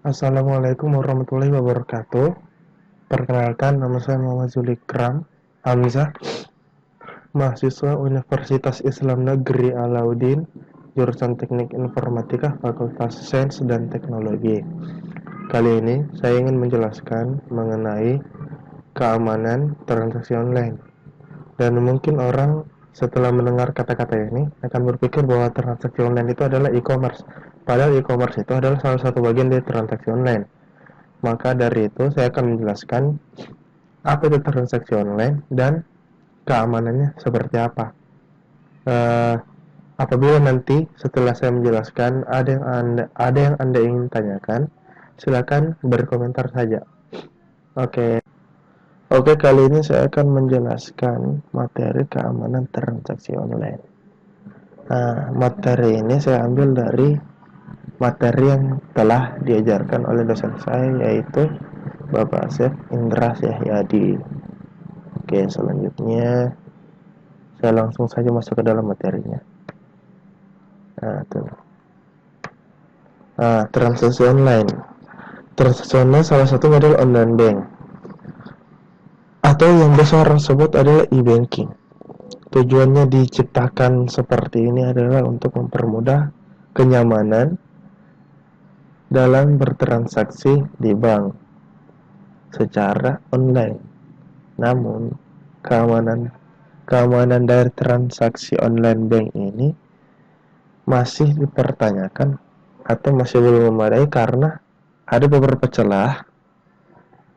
Assalamualaikum warahmatullahi wabarakatuh. Perkenalkan, nama saya Muhammad Zulikram Hamzah, mahasiswa Universitas Islam Negeri Alauddin, jurusan Teknik Informatika, Fakultas Sains dan Teknologi. Kali ini saya ingin menjelaskan mengenai keamanan transaksi online. Dan mungkin orang setelah mendengar kata-kata ini akan berpikir bahwa transaksi online itu adalah e-commerce. Padahal e-commerce itu adalah salah satu bagian dari transaksi online. Maka dari itu saya akan menjelaskan apa itu transaksi online dan keamanannya seperti apa. Uh, Apabila nanti setelah saya menjelaskan ada yang anda ingin tanyakan, silakan berkomentar saja. Oke, kali ini saya akan menjelaskan materi keamanan transaksi online. Nah, materi ini saya ambil dari materi yang telah diajarkan oleh dosen saya, yaitu Bapak Asep Indra Syahyadi. Oke, selanjutnya saya langsung saja masuk ke dalam materinya. Nah, tuh. Transaksi online. Transaksi online salah satunya adalah online bank, atau yang biasa orang sebut adalah e-banking. Tujuannya diciptakan seperti ini adalah untuk mempermudah kenyamanan dalam bertransaksi di bank secara online. Namun, keamanan dari transaksi online bank ini masih dipertanyakan atau masih belum memadai karena ada beberapa celah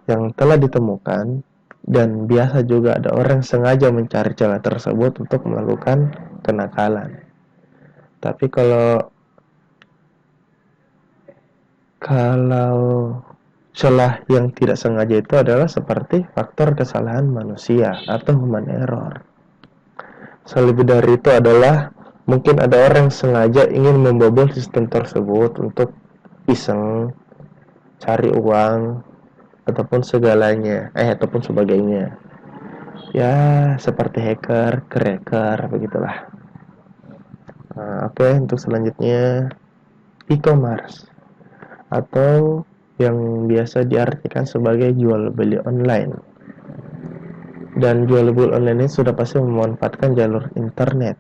yang telah ditemukan, dan biasa juga ada orang yang sengaja mencari celah tersebut untuk melakukan kenakalan. Tapi kalau celah yang tidak sengaja itu adalah seperti faktor kesalahan manusia atau human error. Selebih dari itu adalah mungkin ada orang yang sengaja ingin membobol sistem tersebut untuk iseng, cari uang, ataupun segalanya, ataupun sebagainya. Ya, seperti hacker, cracker, begitulah. Oke, untuk selanjutnya e-commerce, atau yang biasa diartikan sebagai jual beli online. Dan jual beli online ini sudah pasti memanfaatkan jalur internet.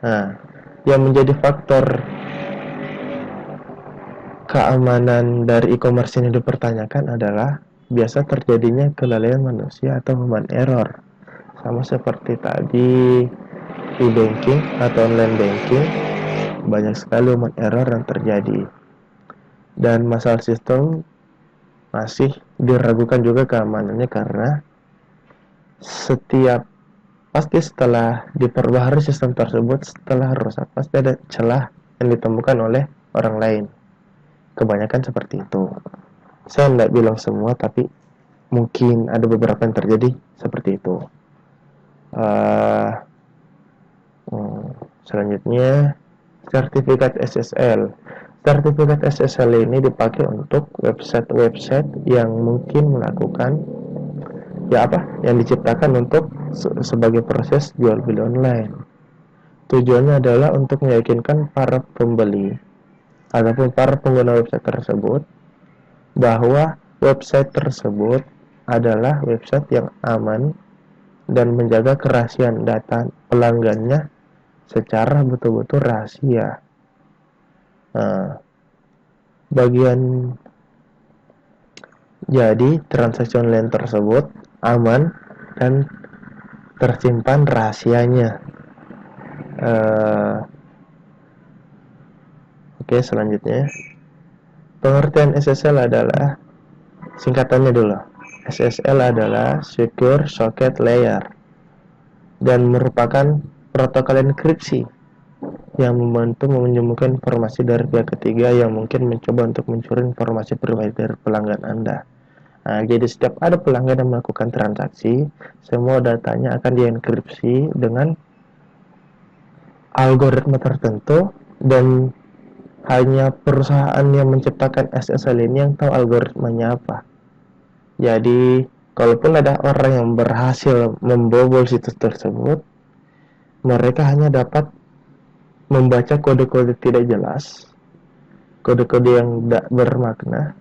Nah, yang menjadi faktor keamanan dari e-commerce ini dipertanyakan adalah biasa terjadinya kelalaian manusia atau human error. Sama seperti tadi e-banking atau online banking, banyak sekali human error yang terjadi. Dan masalah sistem masih diragukan juga keamanannya karena pasti setelah diperbaharui sistem tersebut, setelah rusak pasti ada celah yang ditemukan oleh orang lain. Kebanyakan seperti itu. Saya tidak bilang semua, tapi mungkin ada beberapa yang terjadi seperti itu. Selanjutnya, sertifikat SSL. Sertifikat SSL ini dipakai untuk website-website yang mungkin melakukan yang diciptakan untuk sebagai proses jual beli online. Tujuannya adalah untuk meyakinkan para pembeli ataupun para pengguna website tersebut bahwa website tersebut adalah website yang aman dan menjaga kerahasiaan data pelanggannya secara betul-betul rahasia. Jadi transaksi online tersebut aman dan tersimpan rahasianya. Oke, selanjutnya pengertian SSL adalah, singkatannya dulu. SSL adalah Secure Socket Layer dan merupakan protokol enkripsi yang membantu menyembunyikan informasi dari pihak ketiga yang mungkin mencoba untuk mencuri informasi pribadi dari pelanggan Anda. Jadi setiap ada pelanggan yang melakukan transaksi, semua datanya akan dienkripsi dengan algoritma tertentu, dan hanya perusahaan yang menciptakan SSL ini yang tahu algoritmanya apa. Jadi, kalaupun ada orang yang berhasil membobol situs tersebut, mereka hanya dapat membaca kode-kode tidak jelas kode-kode yang tidak bermakna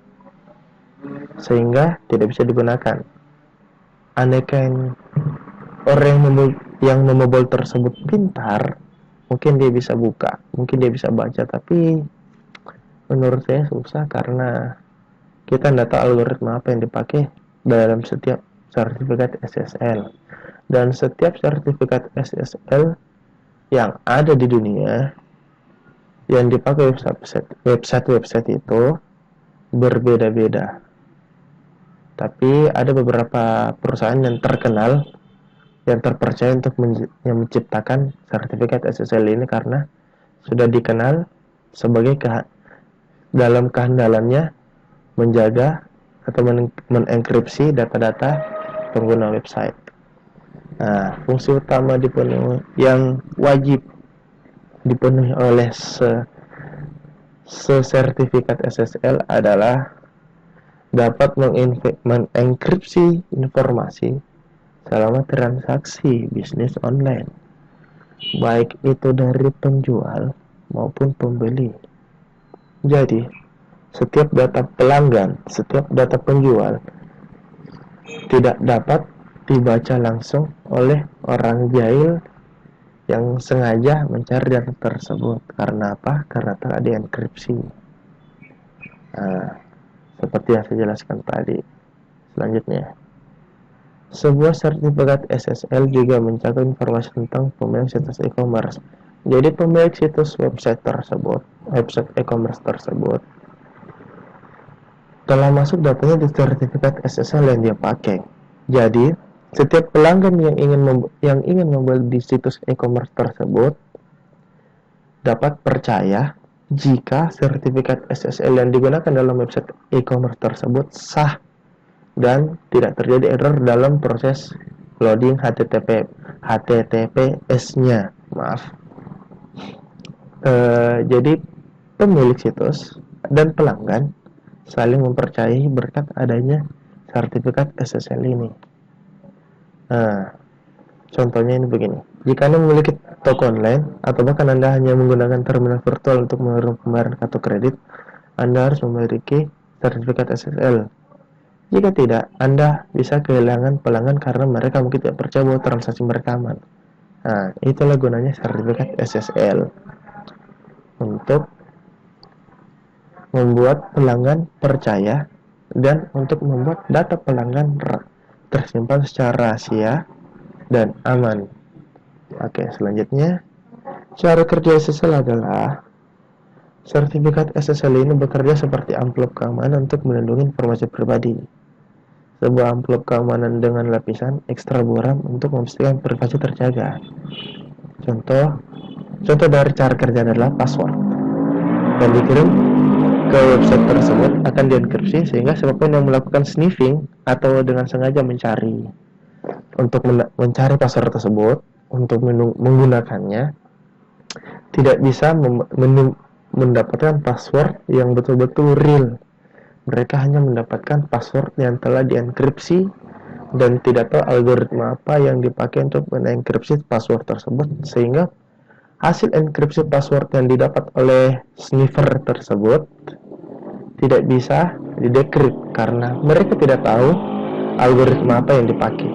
sehingga tidak bisa digunakan. Andaikan orang yang membobol tersebut pintar, mungkin dia bisa buka, mungkin dia bisa baca, tapi menurut saya susah karena kita tidak tahu algoritma apa yang dipakai dalam setiap sertifikat SSL. Dan setiap sertifikat SSL yang ada di dunia yang dipakai website itu berbeda-beda. Tapi ada beberapa perusahaan yang terkenal, yang terpercaya untuk yang menciptakan sertifikat SSL ini karena sudah dikenal sebagai dalam kehandalannya menjaga atau menenkripsi data-data pengguna website. Nah, fungsi utama yang wajib dipenuhi oleh sertifikat SSL adalah dapat mengenkripsi informasi selama transaksi bisnis online, baik itu dari penjual maupun pembeli. Jadi, setiap data pelanggan, setiap data penjual tidak dapat dibaca langsung oleh orang jahil yang sengaja mencari data tersebut. Karena apa? Karena telah dienkripsi. Nah, seperti yang saya jelaskan tadi. Selanjutnya, sebuah sertifikat SSL juga mencakup informasi tentang pemilik situs e-commerce. Jadi pemilik situs website e-commerce tersebut telah masuk datanya di sertifikat SSL yang dia pakai. Jadi setiap pelanggan yang ingin membeli di situs e-commerce tersebut dapat percaya jika sertifikat SSL yang digunakan dalam website e-commerce tersebut sah dan tidak terjadi error dalam proses loading HTTPS-nya. Jadi pemilik situs dan pelanggan saling mempercayai berkat adanya sertifikat SSL ini. Nah, contohnya ini begini. Jika Anda memiliki toko online atau bahkan Anda hanya menggunakan terminal virtual untuk menerima pembayaran kartu kredit, Anda harus memiliki sertifikat SSL. Jika tidak, Anda bisa kehilangan pelanggan karena mereka mungkin tidak percaya bahwa transaksi mereka aman. Nah, itulah gunanya sertifikat SSL untuk membuat pelanggan percaya dan untuk membuat data pelanggan tersimpan secara rahasia dan aman. Oke, selanjutnya cara kerja SSL adalah sertifikat SSL ini bekerja seperti amplop keamanan untuk melindungi informasi pribadi. Sebuah amplop keamanan dengan lapisan ekstra buram untuk memastikan privasi terjaga. Contoh dari cara kerja adalah password yang dikirim ke website tersebut akan dienkripsi sehingga siapapun yang melakukan sniffing atau dengan sengaja mencari password tersebut untuk menggunakannya tidak bisa mendapatkan password yang betul-betul real. Mereka hanya mendapatkan password yang telah dienkripsi dan tidak tahu algoritma apa yang dipakai untuk mengenkripsi password tersebut, sehingga hasil enkripsi password yang didapat oleh sniffer tersebut tidak bisa didekrypt karena mereka tidak tahu algoritma apa yang dipakai.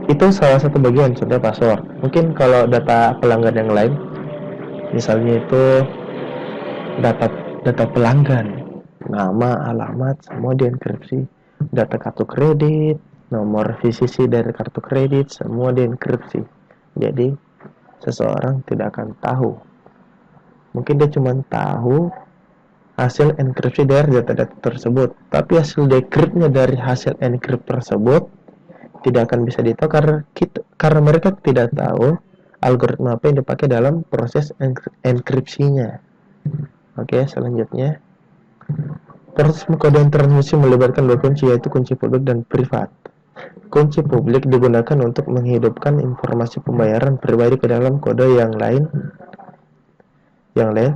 Itu salah satu bagian contoh password. Mungkin kalau data pelanggan yang lain, misalnya itu data pelanggan, nama, alamat, semua dienkripsi. Data kartu kredit, nomor VCC dari kartu kredit, semua dienkripsi. Jadi seseorang tidak akan tahu. Mungkin dia cuma tahu hasil enkripsi dari data-data tersebut, tapi hasil dekryptnya dari hasil enkript tersebut tidak akan bisa ditahu karena mereka tidak tahu algoritma apa yang dipakai dalam proses enkripsinya. Oke, selanjutnya proses pengkodean transmisi melibatkan dua kunci, yaitu kunci publik dan privat. Kunci publik digunakan untuk menghidupkan informasi pembayaran pribadi ke dalam kode yang lain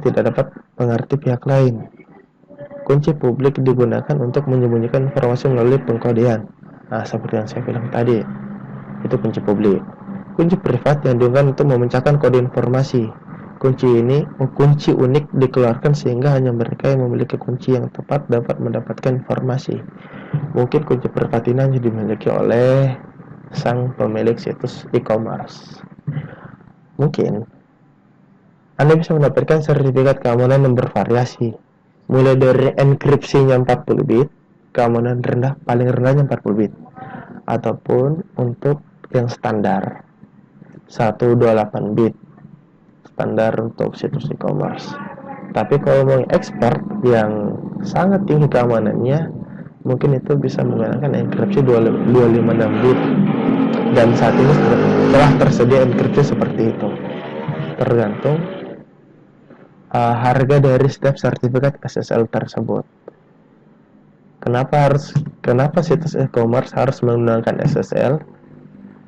tidak dapat mengerti pihak lain. Kunci publik digunakan untuk menyembunyikan informasi melalui pengkodean. Nah, seperti yang saya bilang tadi, itu kunci publik. Kunci privat yang digunakan untuk memecahkan kode informasi. kunci unik dikeluarkan sehingga hanya mereka yang memiliki kunci yang tepat dapat mendapatkan informasi. Mungkin kunci perkawinan yang dimiliki oleh sang pemilik situs e-commerce. Mungkin Anda bisa mendapatkan sertifikat keamanan yang bervariasi, mulai dari enkripsinya 40 bit, keamanan rendah paling rendahnya 40 bit, ataupun untuk yang standar 128 bit, standar untuk situs e-commerce. Tapi kalau mau expert yang sangat tinggi keamanannya, mungkin itu bisa menggunakan enkripsi 256 bit, dan saat ini telah tersedia enkripsi seperti itu. Tergantung harga dari setiap sertifikat SSL tersebut. Kenapa situs e-commerce harus menggunakan SSL?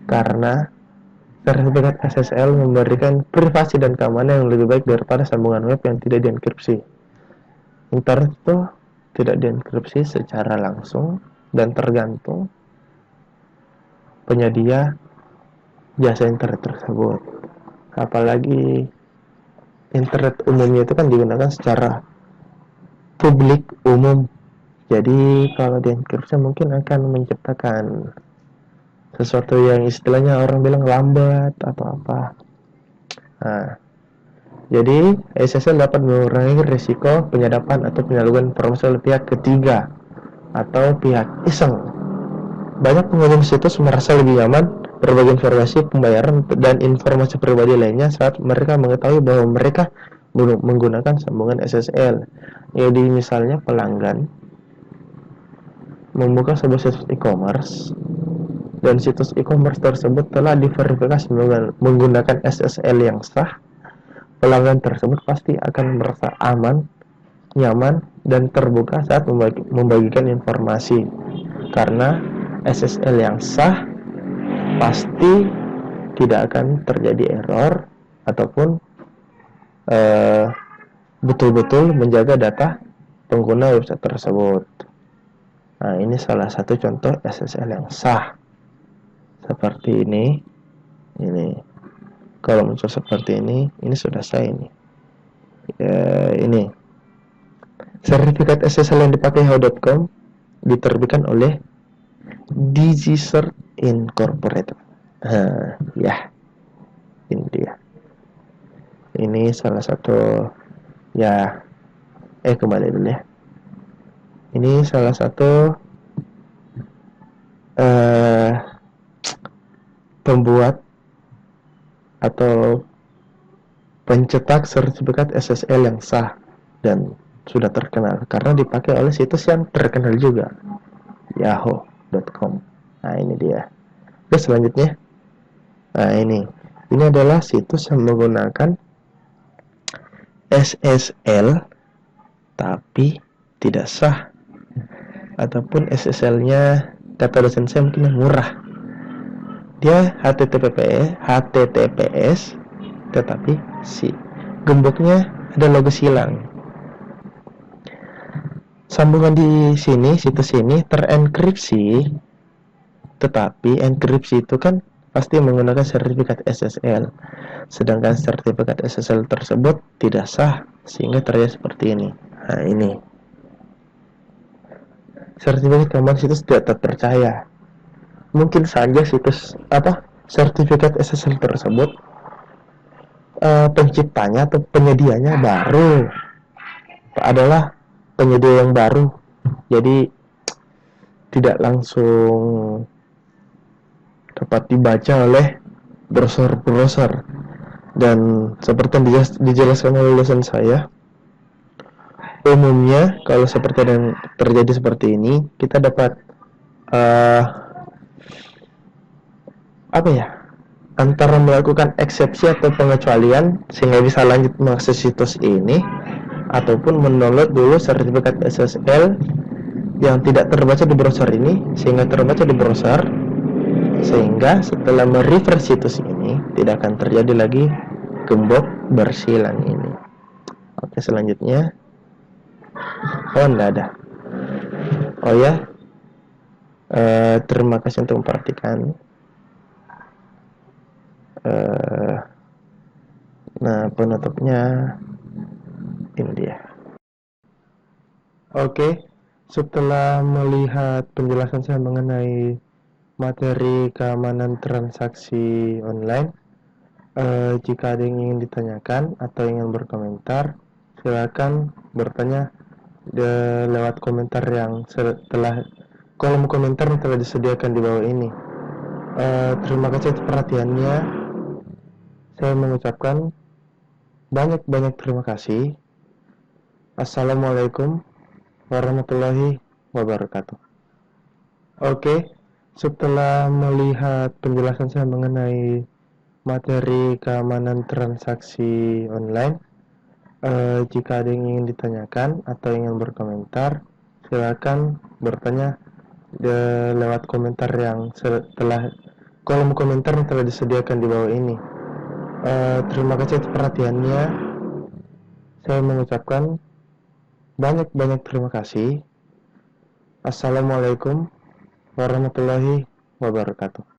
Karena sertifikat SSL memberikan privasi dan keamanan yang lebih baik daripada sambungan web yang tidak dienkripsi. Internet itu tidak dienkripsi secara langsung dan tergantung penyedia jasa internet tersebut. Apalagi internet umumnya itu kan digunakan secara publik umum. Jadi kalau dienkripsi mungkin akan menciptakan sesuatu yang istilahnya orang bilang lambat atau apa. Nah, jadi SSL dapat mengurangi risiko penyadapan atau penyaluran informasi oleh pihak ketiga atau pihak iseng. Banyak pengunjung situs merasa lebih nyaman berbagi informasi pembayaran dan informasi pribadi lainnya saat mereka mengetahui bahwa mereka menggunakan sambungan SSL. Jadi misalnya pelanggan membuka sebuah situs e-commerce dan situs e-commerce tersebut telah diverifikasi menggunakan SSL yang sah, pelanggan tersebut pasti akan merasa aman, nyaman, dan terbuka saat membagikan informasi. Karena SSL yang sah pasti tidak akan terjadi error ataupun betul-betul menjaga data pengguna website tersebut. Nah, ini salah satu contoh SSL yang sah. Seperti ini. Ini. Kalau muncul seperti ini sudah sah ini. Ini. Sertifikat SSL yang dipakai Yahoo.com diterbitkan oleh DigiCert Incorporated. Ya. Ini dia. Ini salah satu kembali dulu ya. Ini salah satu pembuat atau pencetak sertifikat SSL yang sah dan sudah terkenal karena dipakai oleh situs yang terkenal juga, yahoo.com. Nah, ini dia. Oke, selanjutnya. Nah, ini adalah situs yang menggunakan SSL tapi tidak sah, ataupun SSL-nya kata dosen saya mungkin yang murah. Dia HTTPS tetapi si gemboknya ada logo silang. Sambungan di sini, situs ini terenkripsi, tetapi enkripsi itu kan pasti menggunakan sertifikat SSL. Sedangkan sertifikat SSL tersebut tidak sah sehingga terjadi seperti ini. Nah, ini. Sertifikat keamanan situs tidak terpercaya. Mungkin saja sertifikat SSL tersebut penciptanya atau penyedianya baru adalah penyedia yang baru, jadi tidak langsung dapat dibaca oleh browser. Dan seperti yang dijelaskan oleh dosen saya, umumnya kalau seperti yang terjadi seperti ini, kita dapat antara melakukan eksepsi atau pengecualian sehingga bisa lanjut mengakses situs ini, ataupun mendownload dulu sertifikat SSL yang tidak terbaca di browser ini sehingga terbaca di browser, sehingga setelah merefresh situs ini tidak akan terjadi lagi gembok bersilang ini. Oke, selanjutnya. Enggak ada. Terima kasih untuk memperhatikan. Nah, penutupnya ini dia. Oke, setelah melihat penjelasan saya mengenai materi keamanan transaksi online, jika ada yang ingin ditanyakan atau ingin berkomentar, silakan bertanya lewat komentar yang setelah kolom komentar yang telah disediakan di bawah ini. Terima kasih atas perhatiannya. Saya mengucapkan banyak-banyak terima kasih. Assalamualaikum warahmatullahi wabarakatuh. Oke, setelah melihat penjelasan saya mengenai materi keamanan transaksi online, jika ada yang ingin ditanyakan atau ingin berkomentar, silakan bertanya lewat komentar yang setelah kolom komentar yang telah disediakan di bawah ini. Terima kasih atas perhatiannya. Saya mengucapkan banyak-banyak terima kasih. Assalamualaikum warahmatullahi wabarakatuh.